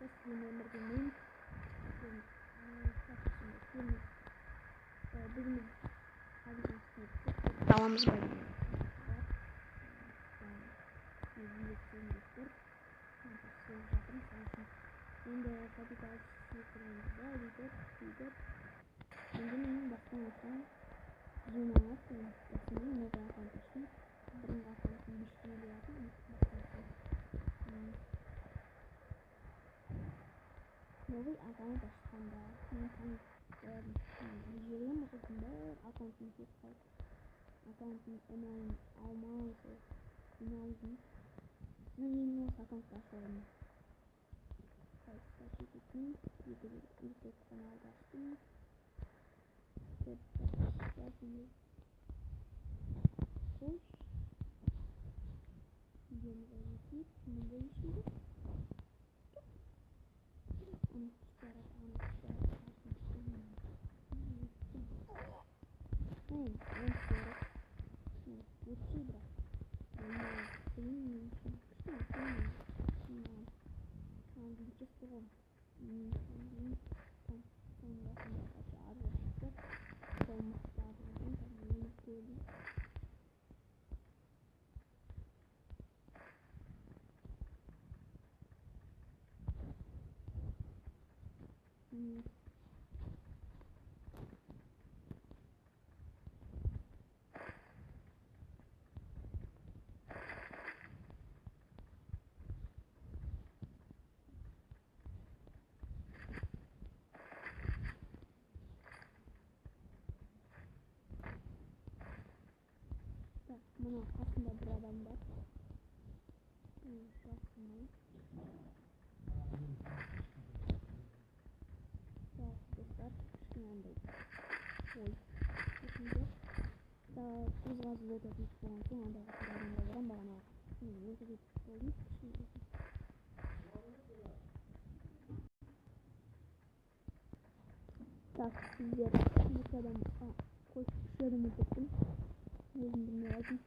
Sizin bugün davamız var. Endi kapital şifremizde lider endinin baştan olsun Cumhuriyet Partisi'nin ne kadar konuştum. Bunun arkasında bir şey yaptım. Новый аккаунт ачканда мен жүргөн мукусунда аккаунттун кетип калып аккаунттун эмелин алмаусу үчүн мен аккаунтты ачып YouTube каналды ачтым. Мына қасында бір адам бар. Достар, кішкенандай ой есімде қозғазып өтетін болған соң андағы бір адамға барам бағана өзі кетіп болдым. Так, сіздер екі адам қой үш адам өтеттім. Өзім білмей алдым.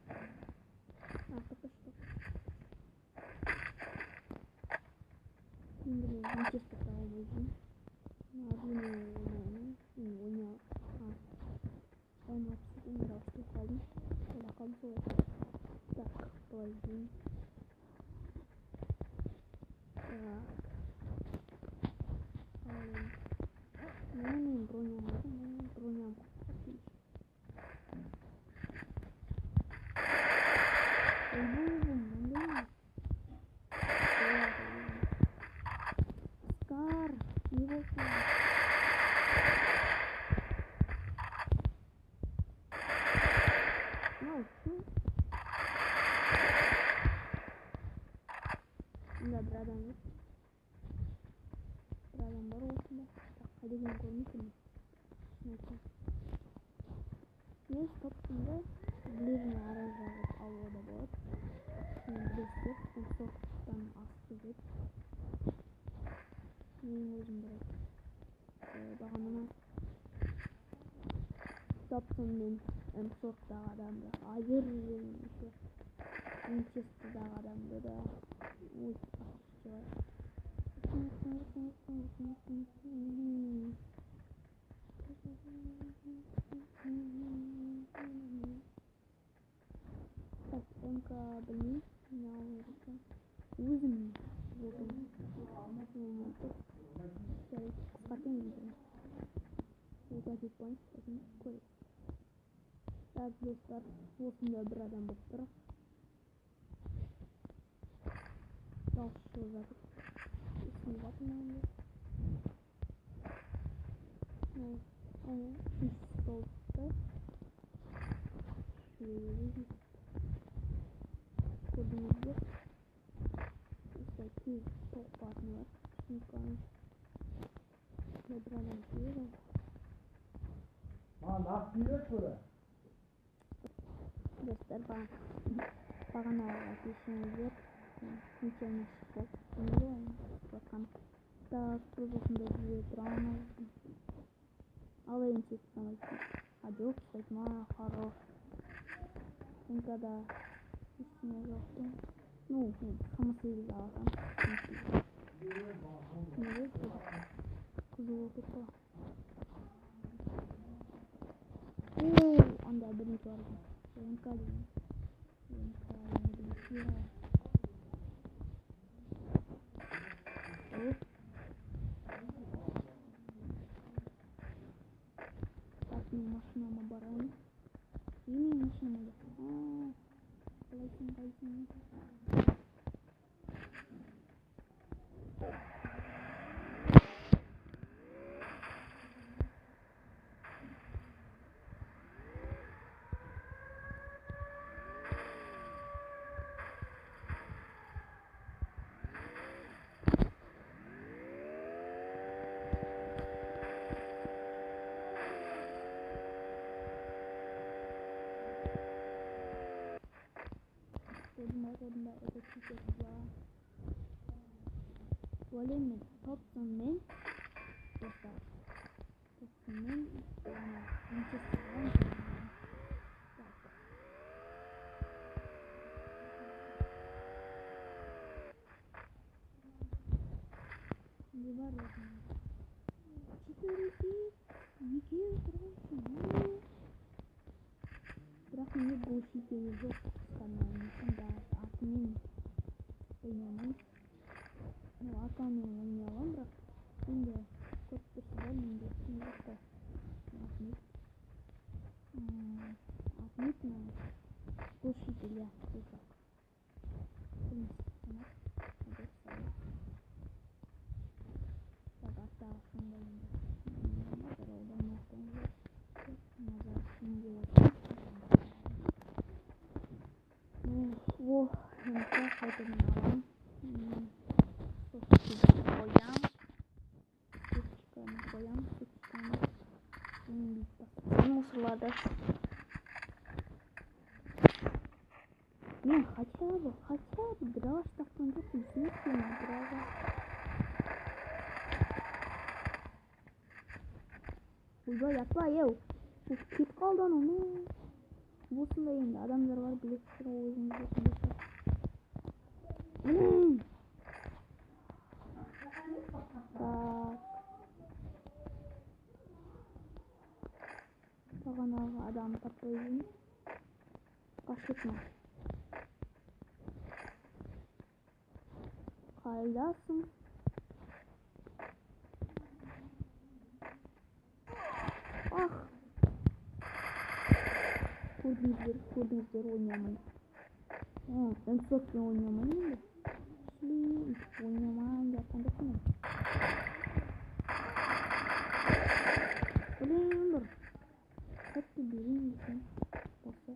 Артық ұштық. Енді мен винчестер тауып өзім. Арзуны ойнапсыз дауыстап қалдым. Ода қалды солай. Так, былай дейін. Мен броням алдым. Броням отлично. Скар, не бойся. Молчу. Да, братан. Братан бар осында. Так, қайдан көрмейсің? Мен стоптымда ближний оружие алуға да болады. Мен білесіздер, ол соқтан асты деп. Мен өзім бірақ бағанына стоптым мен М-соттағы адамды айыр еще Винчестердағы адамды да ой ақшы бар. МК білмеймін, не алып өзім болдым. Қысқартайын деймін. Өтәтіп қойын, сосын көрейік. Так, достар, осында бір адам болып тұр. Дауыс шығып жатыр. Есімде жатыр ма онда? Үш столбты. Көрдіңіздер. Осылай тез тоқпатын бар. Түсінікқаным. Бір адам келеді. Ақ бүйрек көрі. Достар, бағанаға кешіңіздер. Ничего шығып жатқан. Так, біз осында жүре тұрамыз. Ал енді самайсың. А жоқ, сайтма, хорош. Инкада ештеңе жоқты. Ну, мен 8 алсам. болуп кетти. Анда биринчи бар. МК деген. Машинама барайын. Менин машинама. Кайсың? Odunda это чуть-чуть Волемен, Топсон просто Топсон Манчестер. Не воротно. 4-2 турган. Бірақ не гол шикеги жок. Анда атымен ойнамай. Атамен ойнайм, бірақ енді көп тұрса менде жоқ. Атмитна гол шикеги жок. Мусорларды. Мен хотя бы дрова тапкан жоқпын. Смешно дрова. Ойбай, апай, кетіп қалды анау. Осындай енді адамдар бар, білесіздер ғой, өзіңіз осындай. Бағанағы адам таппай жүрмін. Қашетма. Қайдасың? Көрдіңіздер ойнамай. Энсофпен ойнамай енді. Ойнамай жатқан жоқпын. Блин, бір. Қатты берейін екен. Осы.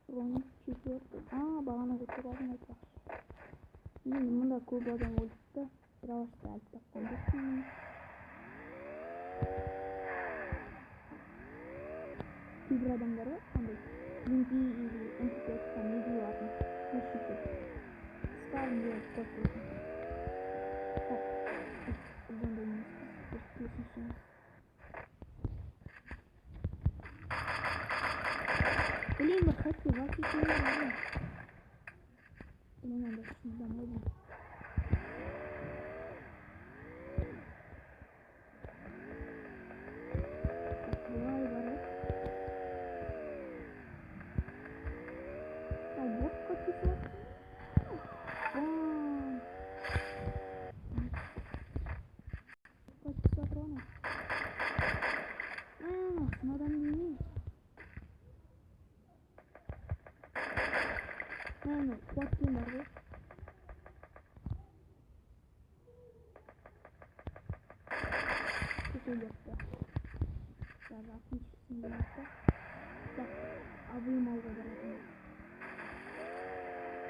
Ронг четвертый. Бағана көтіп алдым айтпақшы. Енді мұнда көп адам өліпті. Дравашты әліп тапқан жоқпын. Кейбір адамдары қандай Линки или МП5 комедию атын көрсетті. Ставим делать кофе. Так, бұнда емес. Блин, хочу вас еще не знаю. Мне надо домой. Открываю ворот. Вот как это. Патроны. Надо мне. Хватит народ. Что-то даже отлично не так, а вы молодой дорогой.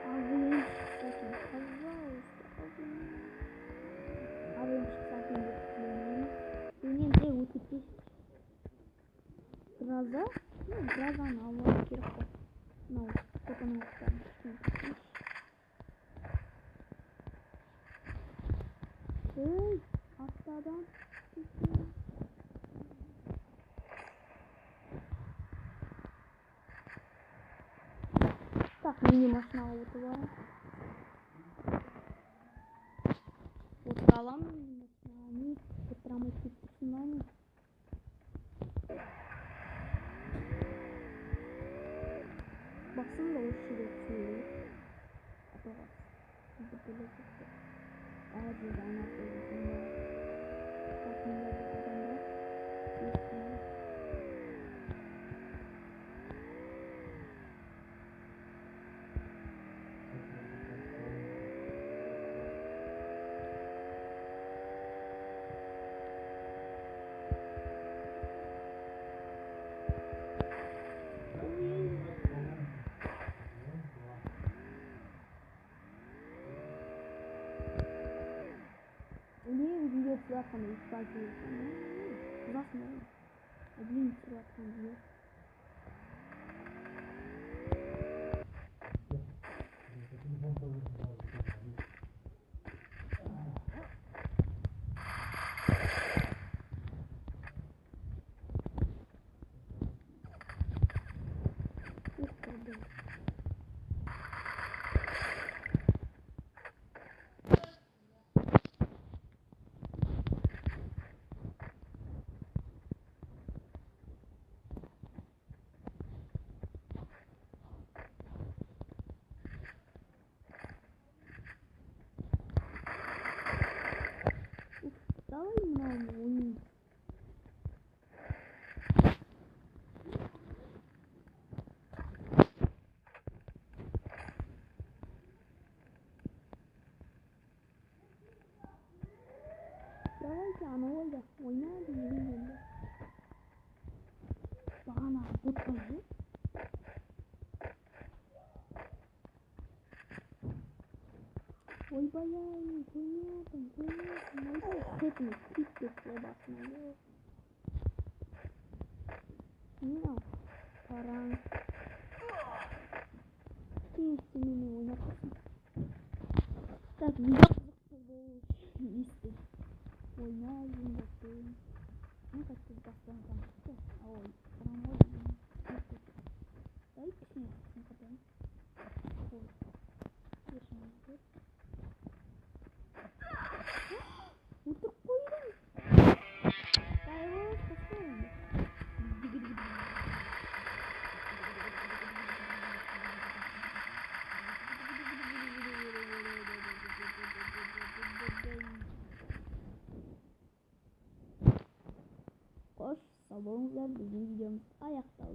А вы, кстати, пожалуйста, а вы, кстати, мне где утекли? Гроза? Гроза на лодке кирпо. Ну, потому что артадан Hangi maçına avutu var? Oturalım mı? Yani oturamayı tuttursunlar mı? Baksana da o şirekli. Adoğa. Bu böyle çıktı. Ağacı da anlatıyor. Bakın da buradan da. Niye video sıratamıyor? Belki uzatmıyor. Adını sıratamıyor. Ana oldu. Oynar mı? Bana bu tarzı. Oy bayağı iyi. Oynayalım. Hepimiz TikTok'la bakmalı. Ne? Paran. Kimsini oynatırsın. Tak video liste. Oynayalım bakayım. Ne kadar bastan kalmıştı? Oy. Paran var mı? Ay kişi ne kadar? Oy. Yaşamadı. Untuk koydum. Kaybolmuş kaçtı oldu. Koş, sabahımızda bizim videomuz ayakta.